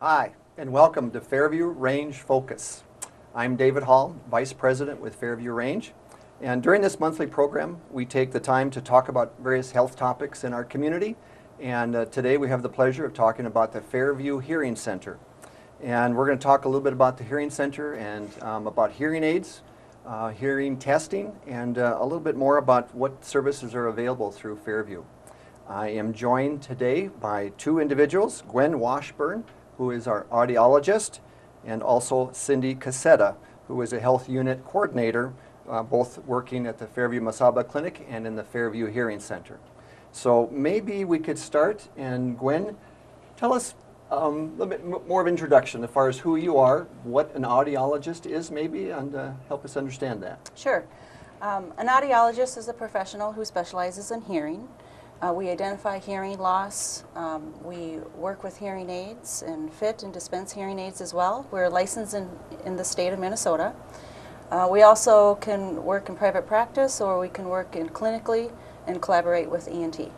Hi, and welcome to Fairview Range Focus. I'm David Hall, Vice President with Fairview Range, and during this monthly program, we take the time to talk about various health topics in our community, and today we have the pleasure of talking about the Fairview Hearing Center. And we're going to talk a little bit about the Hearing Center and about hearing aids, hearing testing, and a little bit more about what services are available through Fairview. I am joined today by two individuals, Gwen Wasburn, who is our audiologist, and also Cindy Cossetta, who is a health unit coordinator, both working at the Fairview Masaba Clinic and in the Fairview Hearing Center. So maybe we could start, and Gwen, tell us a little bit more of introduction as far as who you are, what an audiologist is maybe, and help us understand that. Sure. An audiologist is a professional who specializes in hearing. We identify hearing loss. We work with hearing aids and fit and dispense hearing aids as well. We're licensed in the state of Minnesota. We also can work in private practice, or we can work in clinically and collaborate with ENT.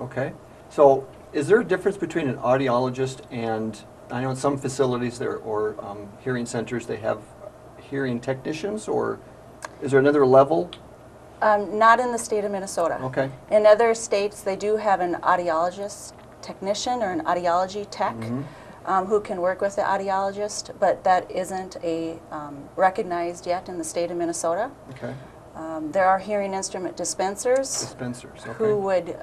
Okay. So is there a difference between an audiologist and, I know in some facilities there or hearing centers they have hearing technicians, or is there another level? Not in the state of Minnesota. Okay. In other states, they do have an audiologist technician or an audiology tech who can work with the audiologist, but that isn't recognized yet in the state of Minnesota. Okay. There are hearing instrument dispensers Okay. who would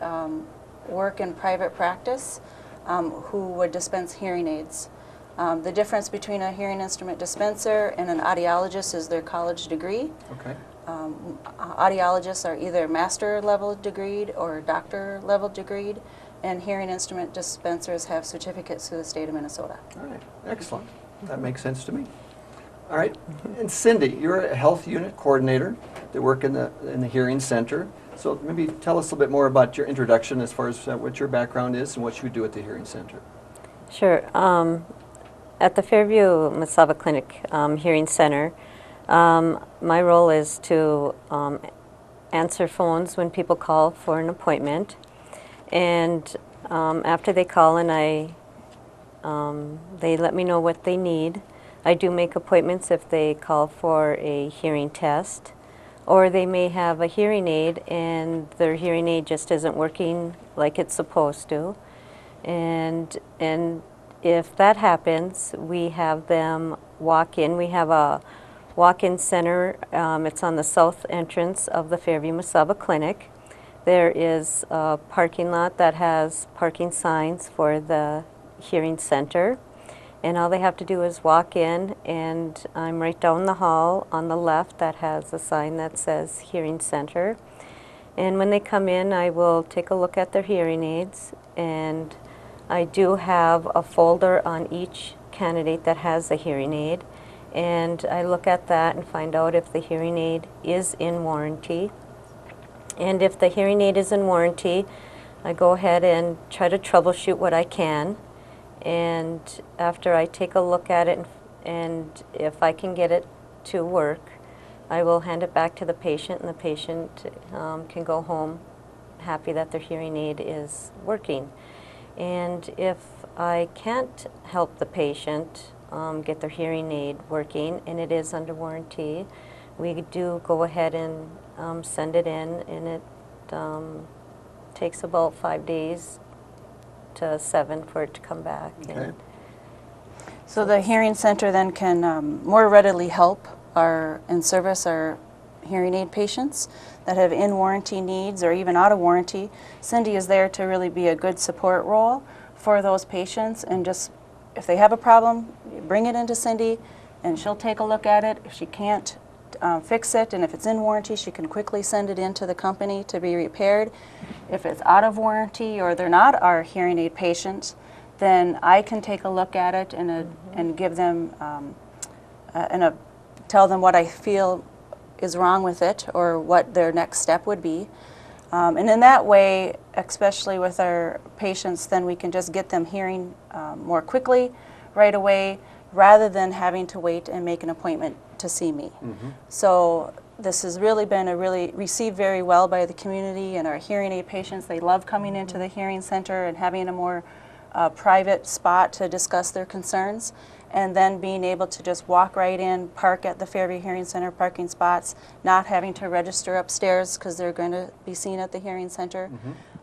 work in private practice, who would dispense hearing aids. The difference between a hearing instrument dispenser and an audiologist is their college degree. Okay. Audiologists are either master level degreed or doctor level degreed, and hearing instrument dispensers have certificates through the state of Minnesota. All right. Excellent. That makes sense to me. All right. And Cindy, you're a health unit coordinator that work in the hearing center. So maybe tell us a little bit more about your introduction as far as what your background is and what you do at the hearing center. Sure. At the Fairview Masaba Clinic Hearing Center, my role is to answer phones when people call for an appointment, and after they call and they let me know what they need. I do make appointments if they call for a hearing test, or they may have a hearing aid and their hearing aid just isn't working like it's supposed to, and if that happens, we have them walk in. We have a walk-in center. It's on the south entrance of the Fairview Masaba Clinic. There is a parking lot that has parking signs for the hearing center, and all they have to do is walk in, and I'm right down the hall on the left that has a sign that says Hearing Center. And when they come in, I will take a look at their hearing aids, and I do have a folder on each candidate that has a hearing aid, and I look at that and find out if the hearing aid is in warranty. And if the hearing aid is in warranty, I go ahead and try to troubleshoot what I can. And after I take a look at it, and if I can get it to work, I will hand it back to the patient, and the patient can go home happy that their hearing aid is working. And if I can't help the patient get their hearing aid working, and it is under warranty, we do go ahead and send it in, and it takes about 5 days to 7 for it to come back. Okay. So the hearing center then can more readily help and service our hearing aid patients that have in-warranty needs or even out of warranty. Cindy is there to really be a good support role for those patients, and just if they have a problem, you bring it into Cindy and she'll take a look at it. If she can't fix it, and if it's in warranty, she can quickly send it into the company to be repaired. If it's out of warranty or they're not our hearing aid patients, then I can take a look at it and give them tell them what I feel is wrong with it or what their next step would be. And in that way, especially with our patients, then we can just get them hearing more quickly, right away, rather than having to wait and make an appointment to see me. So this has really been received very well by the community and our hearing aid patients. They love coming into the hearing center and having a more a private spot to discuss their concerns, and then being able to just walk right in, park at the Fairview Hearing Center parking spots, not having to register upstairs because they're going to be seen at the Hearing Center,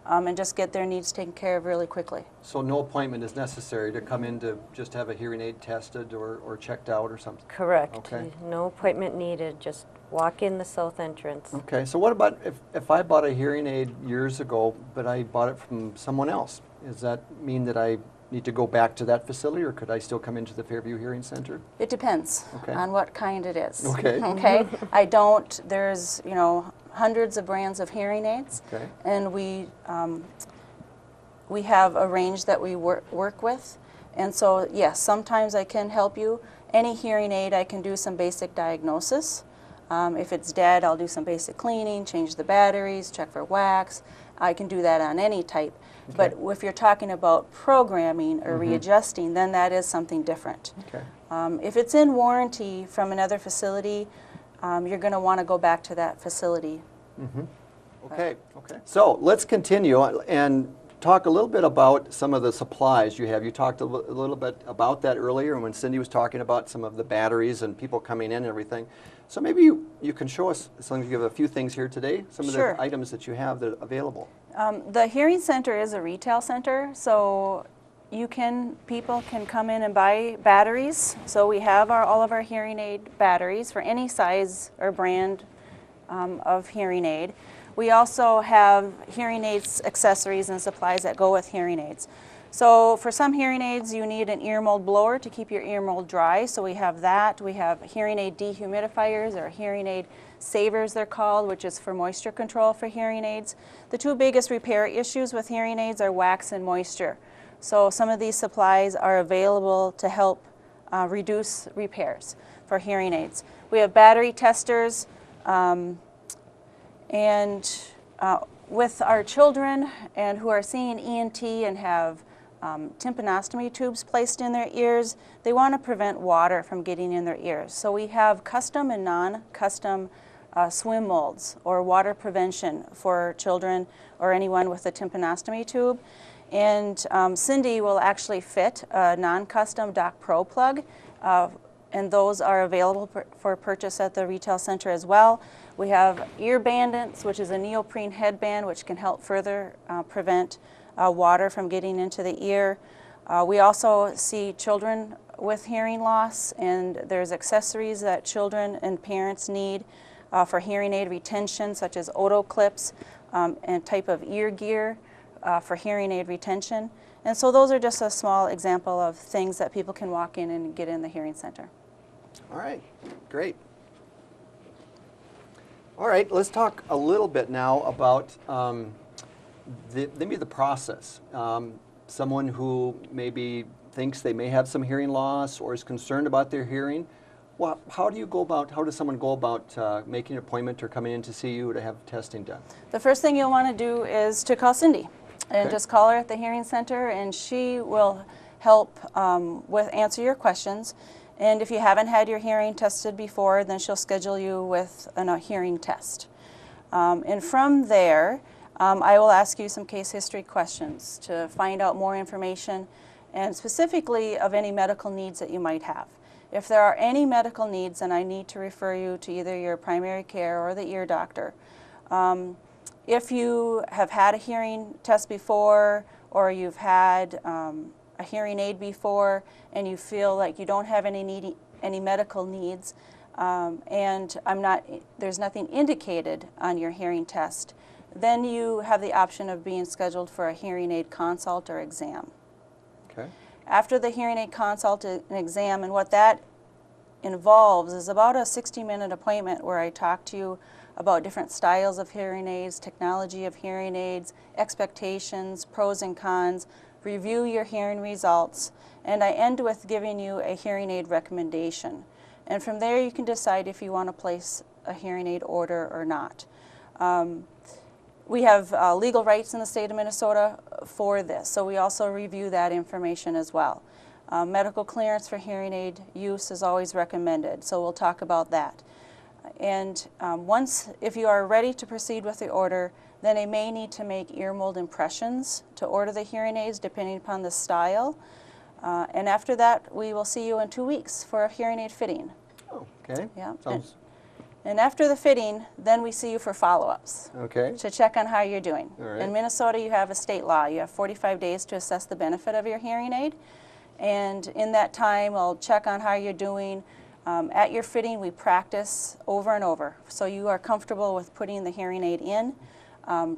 and just get their needs taken care of really quickly. So no appointment is necessary to come in to just have a hearing aid tested or checked out or something? Correct. Okay. No appointment needed, just walk in the south entrance. Okay, so what about if I bought a hearing aid years ago, but I bought it from someone else? Does that mean that I need to go back to that facility, or could I still come into the Fairview Hearing Center? It depends Okay. on what kind it is. Okay. Okay. There's, hundreds of brands of hearing aids, Okay. and we have a range that we work with. And so, yes, sometimes I can help you. Any hearing aid, I can do some basic diagnosis. If it's dead, I'll do some basic cleaning, change the batteries, check for wax. I can do that on any type. Okay. But if you're talking about programming or readjusting, then that is something different. Okay. If it's in warranty from another facility, you're going to want to go back to that facility. Okay. Okay. So let's continue and talk a little bit about some of the supplies you have. You talked a little bit about that earlier when Cindy was talking about some of the batteries and people coming in and everything. So maybe you can show us, as long as you have a few things here today, some of Sure. the items that you have that are available. The Hearing Center is a retail center, so people can come in and buy batteries. So we have all of our hearing aid batteries for any size or brand of hearing aid. We also have hearing aids, accessories, and supplies that go with hearing aids. So for some hearing aids, you need an ear mold blower to keep your ear mold dry. So we have that. We have hearing aid dehumidifiers, or hearing aid savers they're called, which is for moisture control for hearing aids. The two biggest repair issues with hearing aids are wax and moisture. So some of these supplies are available to help reduce repairs for hearing aids. We have battery testers, and with our children and who are seeing ENT and have tympanostomy tubes placed in their ears, they want to prevent water from getting in their ears. So we have custom and non-custom swim molds or water prevention for children or anyone with a tympanostomy tube. And Cindy will actually fit a non-custom Doc Pro plug, and those are available for purchase at the retail center as well. We have ear bandits, which is a neoprene headband, which can help further prevent water from getting into the ear. We also see children with hearing loss, and there's accessories that children and parents need for hearing aid retention, such as oto clips and type of ear gear for hearing aid retention. And so those are just a small example of things that people can walk in and get in the Hearing Center. All right, great. All right, let's talk a little bit now about maybe the process. Someone who maybe thinks they may have some hearing loss or is concerned about their hearing. Well, how does someone go about making an appointment or coming in to see you to have testing done? The first thing you'll want to do is to call Cindy, and Okay. just call her at the Hearing Center, and she will help answer your questions. And if you haven't had your hearing tested before, then she'll schedule you with a hearing test. And from there, I will ask you some case history questions to find out more information, and specifically of any medical needs that you might have. If there are any medical needs, then I need to refer you to either your primary care or the ear doctor. If you have had a hearing test before, or you've had a hearing aid before, and you feel like you don't have any medical needs, and there's nothing indicated on your hearing test, then you have the option of being scheduled for a hearing aid consult or exam. Okay. After the hearing aid consult and exam, and what that involves is about a 60-minute appointment where I talk to you about different styles of hearing aids, technology of hearing aids, expectations, pros and cons, review your hearing results, and I end with giving you a hearing aid recommendation. And from there you can decide if you want to place a hearing aid order or not. We have legal rights in the state of Minnesota for this, so we also review that information as well. Medical clearance for hearing aid use is always recommended, so we'll talk about that. And if you are ready to proceed with the order, Then they may need to make ear mold impressions to order the hearing aids depending upon the style. And after that, we will see you in 2 weeks for a hearing aid fitting. Oh, okay. Yeah. Sounds And after the fitting, then we see you for follow-ups okay. to check on how you're doing. All right. In Minnesota, you have a state law. You have 45 days to assess the benefit of your hearing aid. And in that time, we'll check on how you're doing. At your fitting, we practice over and over. So you are comfortable with putting the hearing aid in,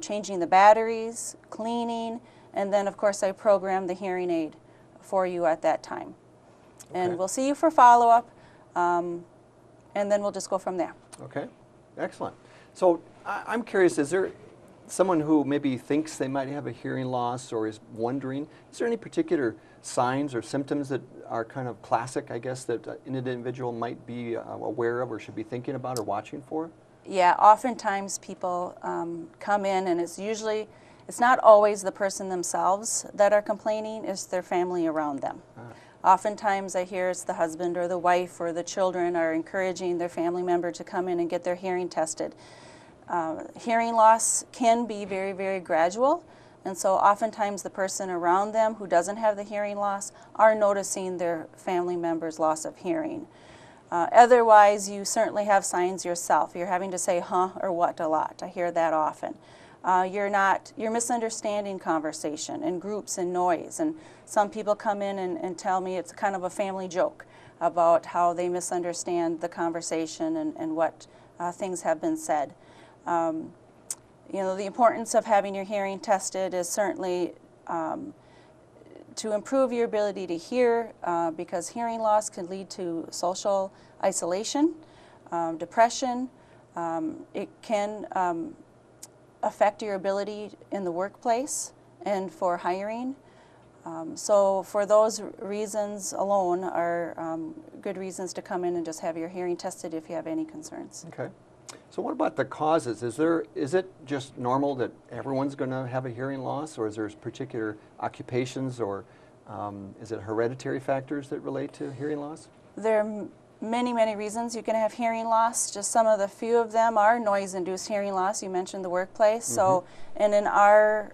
changing the batteries, cleaning, and then, of course, I program the hearing aid for you at that time. Okay. And we'll see you for follow-up, and then we'll just go from there. Okay, excellent. So I'm curious, is there someone who maybe thinks they might have a hearing loss or is wondering, is there any particular signs or symptoms that are kind of classic, I guess, that an individual might be aware of or should be thinking about or watching for? Yeah, oftentimes people come in and it's not always the person themselves that are complaining, it's their family around them. Oftentimes I hear it's the husband or the wife or the children are encouraging their family member to come in and get their hearing tested. Hearing loss can be very, very gradual, and so oftentimes the person around them who doesn't have the hearing loss are noticing their family member's loss of hearing. Otherwise, you certainly have signs yourself. You're having to say huh or what a lot. I hear that often. You're misunderstanding conversation and groups and noise. And some people come in and tell me it's kind of a family joke about how they misunderstand the conversation and what things have been said. You know, the importance of having your hearing tested is certainly to improve your ability to hear, because hearing loss can lead to social isolation, depression. It can affect your ability in the workplace and for hiring. So for those reasons alone are good reasons to come in and just have your hearing tested if you have any concerns. Okay. So what about the causes? Is it just normal that everyone's going to have a hearing loss, or is there particular occupations, or is it hereditary factors that relate to hearing loss? There are many, many reasons you can have hearing loss. Just some of the few of them are noise-induced hearing loss. You mentioned the workplace. So, and in our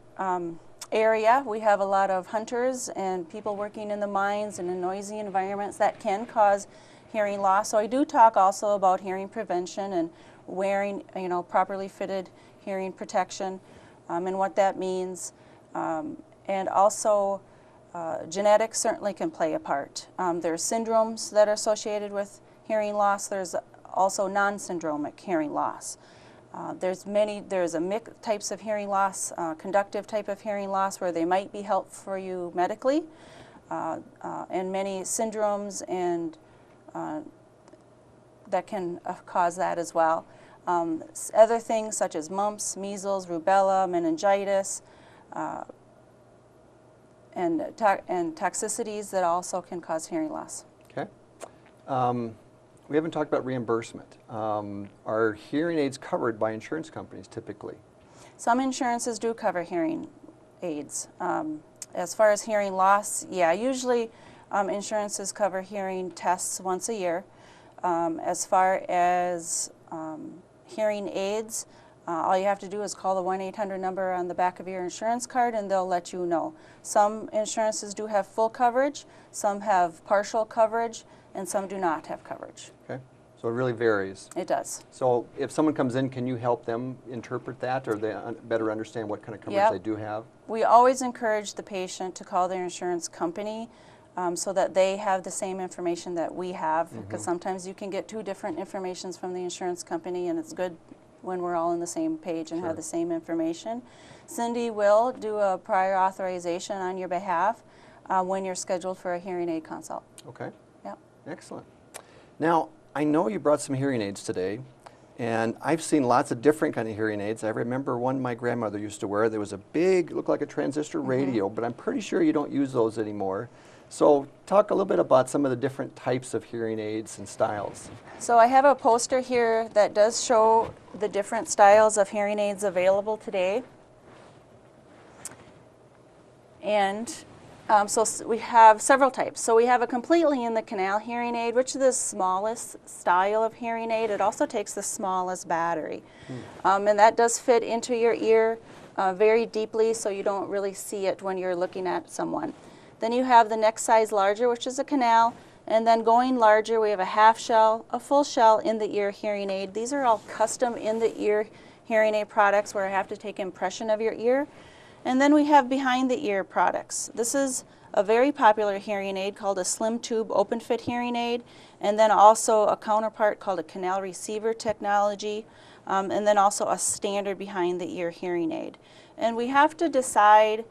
area, we have a lot of hunters and people working in the mines and in noisy environments that can cause hearing loss. So I do talk also about hearing prevention and wearing, properly fitted hearing protection and what that means. And also genetics certainly can play a part. There's syndromes that are associated with hearing loss. There's also non-syndromic hearing loss. There's a mix types of hearing loss, conductive type of hearing loss where they might be helpful for you medically, and many syndromes and that can cause that as well. Other things such as mumps, measles, rubella, meningitis, and toxicities that also can cause hearing loss. Okay. We haven't talked about reimbursement. Are hearing aids covered by insurance companies typically? Some insurances do cover hearing aids. As far as hearing loss, yeah, usually insurances cover hearing tests once a year. As far as hearing aids, all you have to do is call the 1-800 number on the back of your insurance card and they'll let you know. Some insurances do have full coverage, some have partial coverage, and some do not have coverage. Okay. So it really varies. It does. So if someone comes in, can you help them interpret that, or they better understand what kind of coverage Yep. they do have? We always encourage the patient to call their insurance company so that they have the same information that we have, because sometimes you can get two different informations from the insurance company, and it's good when we're all on the same page and Sure. have the same information. Cindy will do a prior authorization on your behalf when you're scheduled for a hearing aid consult. Okay. Yep. Excellent. Now, I know you brought some hearing aids today, and I've seen lots of different kind of hearing aids. I remember one my grandmother used to wear. There was a big, looked like a transistor radio, but I'm pretty sure you don't use those anymore. So talk a little bit about some of the different types of hearing aids and styles. So I have a poster here that does show the different styles of hearing aids available today. And We have several types. So we have a completely in the canal hearing aid, which is the smallest style of hearing aid. It also takes the smallest battery. And that does fit into your ear very deeply, so you don't really see it when you're looking at someone. Then you have the next size larger, which is a canal. And then going larger, we have a half shell, a full shell in the ear hearing aid. These are all custom in the ear hearing aid products where I have to take impression of your ear. And then we have behind the ear products. This is a very popular hearing aid called a slim tube open fit hearing aid, and then also a counterpart called a canal receiver technology, and then also a standard behind the ear hearing aid. And we have to decide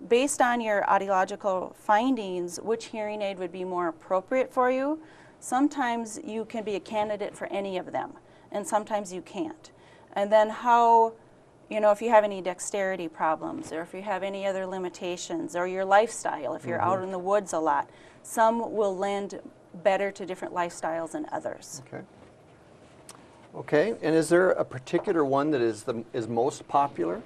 based on your audiological findings which hearing aid would be more appropriate for you. Sometimes you can be a candidate for any of them, and sometimes you can't. And then how, you know, if you have any dexterity problems, or if you have any other limitations, or your lifestyle, if you're out in the woods a lot, some will lend better to different lifestyles than others. Okay. Okay, and is there a particular one that is most popular?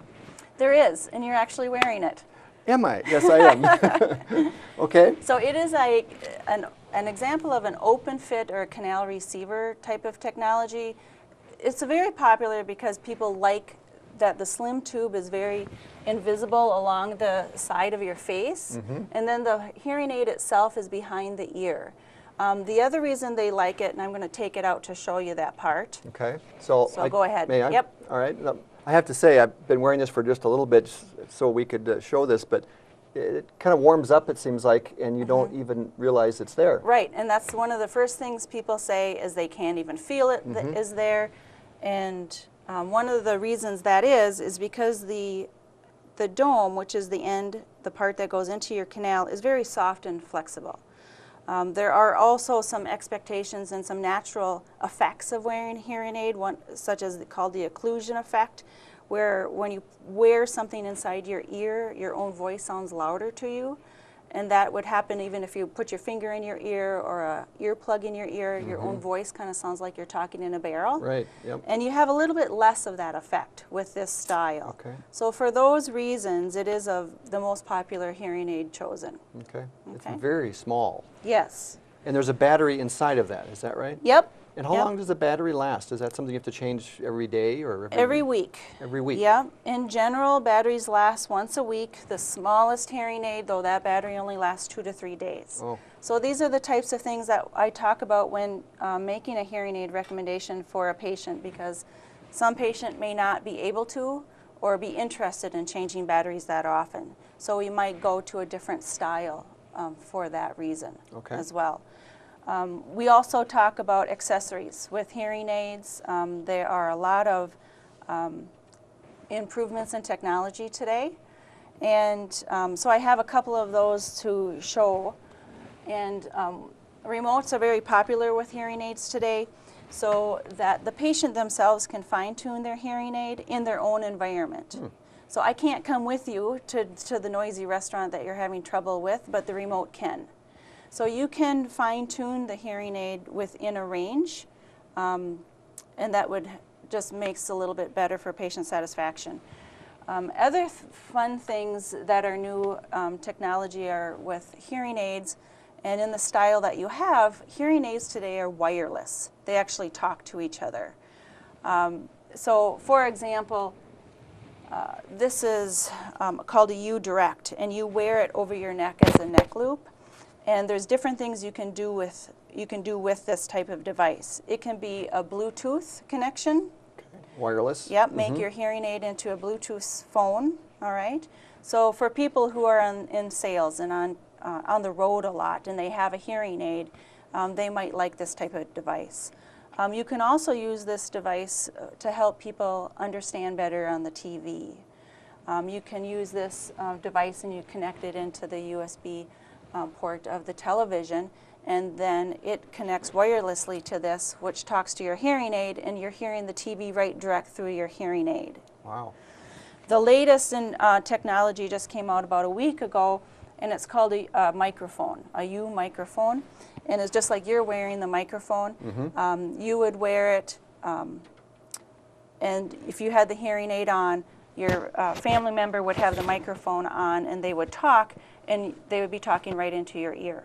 There is, and you're actually wearing it. Am I? Yes, I am. Okay. So it is an example of an open fit or a canal receiver type of technology. It's very popular because people like that the slim tube is very invisible along the side of your face, and then the hearing aid itself is behind the ear. The other reason they like it, and I'm going to take it out to show you that part. Okay. So go ahead. May I? Yep. All right. I have to say, I've been wearing this for just a little bit so we could show this, but it kind of warms up, it seems like, and you don't even realize it's there. Right, and that's one of the first things people say is they can't even feel it that is there. And one of the reasons that is because the dome, which is the end, the part that goes into your canal, is very soft and flexible. There are also some expectations and some natural effects of wearing a hearing aid, such as called the occlusion effect, where when you wear something inside your ear, your own voice sounds louder to you. And that would happen even if you put your finger in your ear or a earplug in your ear, your own voice kind of sounds like you're talking in a barrel. Right, yep. And you have a little bit less of that effect with this style. Okay. So for those reasons, it is the most popular hearing aid chosen. Okay. It's Okay. very small. Yes. And there's a battery inside of that, is that right? Yep. And how Yep. long does the battery last? Is that something you have to change every day or Every week. Every week? Yeah. In general, batteries last once a week. The smallest hearing aid, though, that battery only lasts 2 to 3 days. Oh. So these are the types of things that I talk about when making a hearing aid recommendation for a patient, because some patient may not be able to or be interested in changing batteries that often. So we might go to a different style for that reason as well. We also talk about accessories with hearing aids. There are a lot of improvements in technology today. And so I have a couple of those to show. And remotes are very popular with hearing aids today, so that the patient themselves can fine-tune their hearing aid in their own environment. So I can't come with you to the noisy restaurant that you're having trouble with, but the remote can. So you can fine-tune the hearing aid within a range, and that would just makes it a little bit better for patient satisfaction. Other fun things that are new technology are with hearing aids, and in the style that you have, hearing aids today are wireless. They actually talk to each other. So for example, this is called a U-Direct, and you wear it over your neck as a neck loop. And there's different things you can do with this type of device. It can be a Bluetooth connection. Okay. Wireless? Yep, make your hearing aid into a Bluetooth phone, all right? So for people who are in sales and on the road a lot and they have a hearing aid, they might like this type of device. You can also use this device to help people understand better on the TV. You can use this device and you connect it into the USB port of the television, and then it connects wirelessly to this, which talks to your hearing aid, and you're hearing the TV right direct through your hearing aid. Wow. The latest in technology just came out about a week ago, and it's called a microphone, a U microphone, and it's just like you're wearing the microphone. You would wear it, and if you had the hearing aid on, your family member would have the microphone on and they would talk, and they would be talking right into your ear.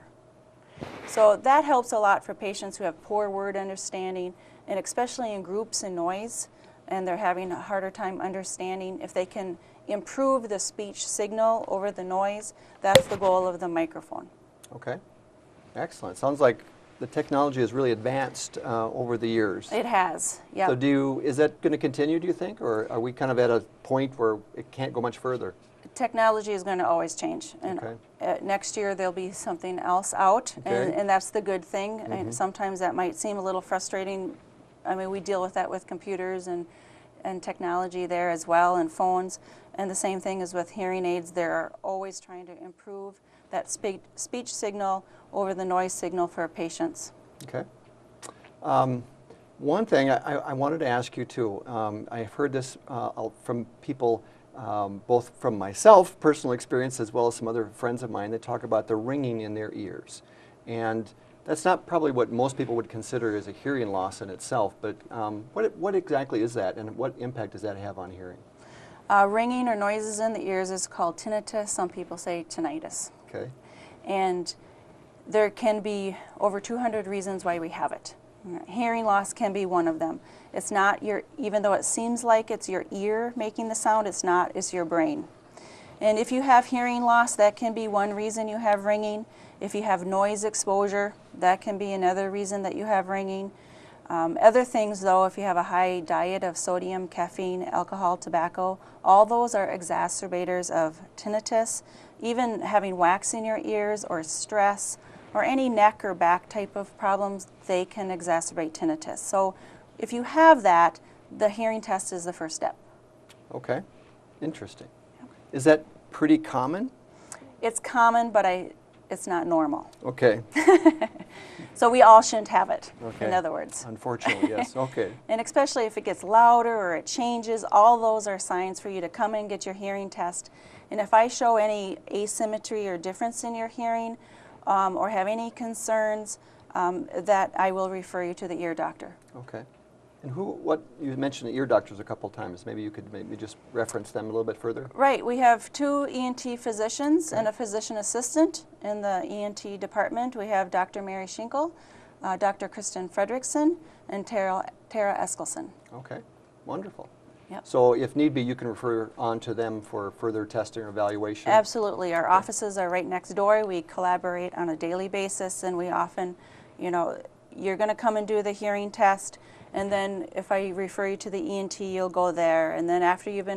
So that helps a lot for patients who have poor word understanding, and especially in groups and noise, and they're having a harder time understanding. If they can improve the speech signal over the noise, that's the goal of the microphone. Okay, excellent. Sounds like the technology has really advanced over the years. It has, yeah. So is that going to continue, do you think, or are we kind of at a point where it can't go much further? Technology is going to always change, and Okay. next year there'll be something else out, Okay. and that's the good thing. And sometimes that might seem a little frustrating. I mean, we deal with that with computers and technology there as well, and phones, and the same thing is with hearing aids. They're always trying to improve that speech signal over the noise signal for patients. Okay. One thing I wanted to ask you too, I've heard this from people, both from myself, personal experience, as well as some other friends of mine that talk about the ringing in their ears. And that's not probably what most people would consider as a hearing loss in itself, but what exactly is that, and what impact does that have on hearing? Ringing or noises in the ears is called tinnitus. Some people say tinnitus. Okay. And there can be over 200 reasons why we have it. Hearing loss can be one of them. It's not even though it seems like it's your ear making the sound, it's not, it's your brain. And if you have hearing loss, that can be one reason you have ringing. If you have noise exposure, that can be another reason that you have ringing. Other things though, if you have a high diet of sodium, caffeine, alcohol, tobacco, all those are exacerbators of tinnitus. Even having wax in your ears or stress or any neck or back type of problems, they can exacerbate tinnitus. So if you have that, the hearing test is the first step. Okay, interesting. Is that pretty common? It's common, but it's not normal. Okay. So we all shouldn't have it, Okay. in other words. Unfortunately, yes. Okay. And especially if it gets louder or it changes, all those are signs for you to come and get your hearing test. And if I show any asymmetry or difference in your hearing or have any concerns, that I will refer you to the ear doctor. Okay. And you mentioned the ear doctors a couple times. Maybe you could maybe just reference them a little bit further. Right. We have 2 ENT physicians and a physician assistant in the ENT department. We have Dr. Mary Schinkel, Dr. Kristen Fredrickson, and Tara Eskelson. Okay. Wonderful. Yep. So if need be, you can refer on to them for further testing or evaluation? Absolutely. Our offices are right next door. We collaborate on a daily basis, and we often, you're going to come and do the hearing test, and then if I refer you to the ENT, you'll go there. And then after you've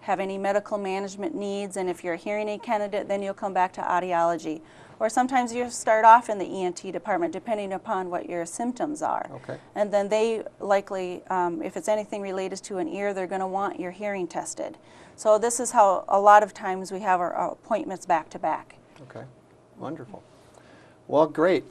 have any medical management needs, and if you're a hearing aid candidate, then you'll come back to audiology. Or sometimes you start off in the ENT department, depending upon what your symptoms are. Okay. And then they likely, if it's anything related to an ear, they're going to want your hearing tested. So this is how a lot of times we have our appointments back to back. Okay. Wonderful. Well, great.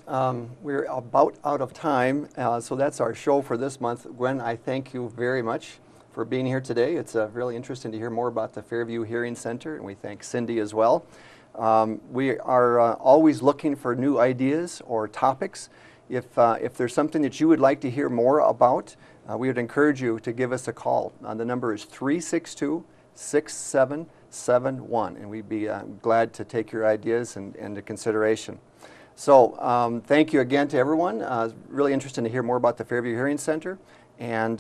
We're about out of time, so that's our show for this month. Gwen, I thank you very much for being here today. It's really interesting to hear more about the Fairview Hearing Center, and we thank Cindy as well. We are always looking for new ideas or topics. If there's something that you would like to hear more about, we would encourage you to give us a call. The number is 362-6771, and we'd be glad to take your ideas into consideration. So thank you again to everyone. Really interesting to hear more about the Fairview Hearing Center. And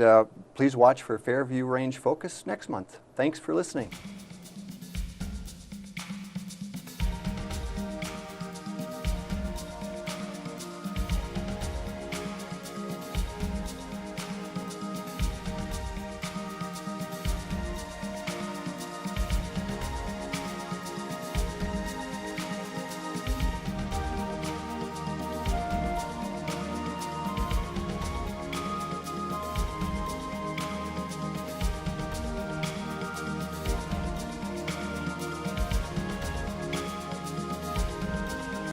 please watch for Fairview Range Focus next month. Thanks for listening.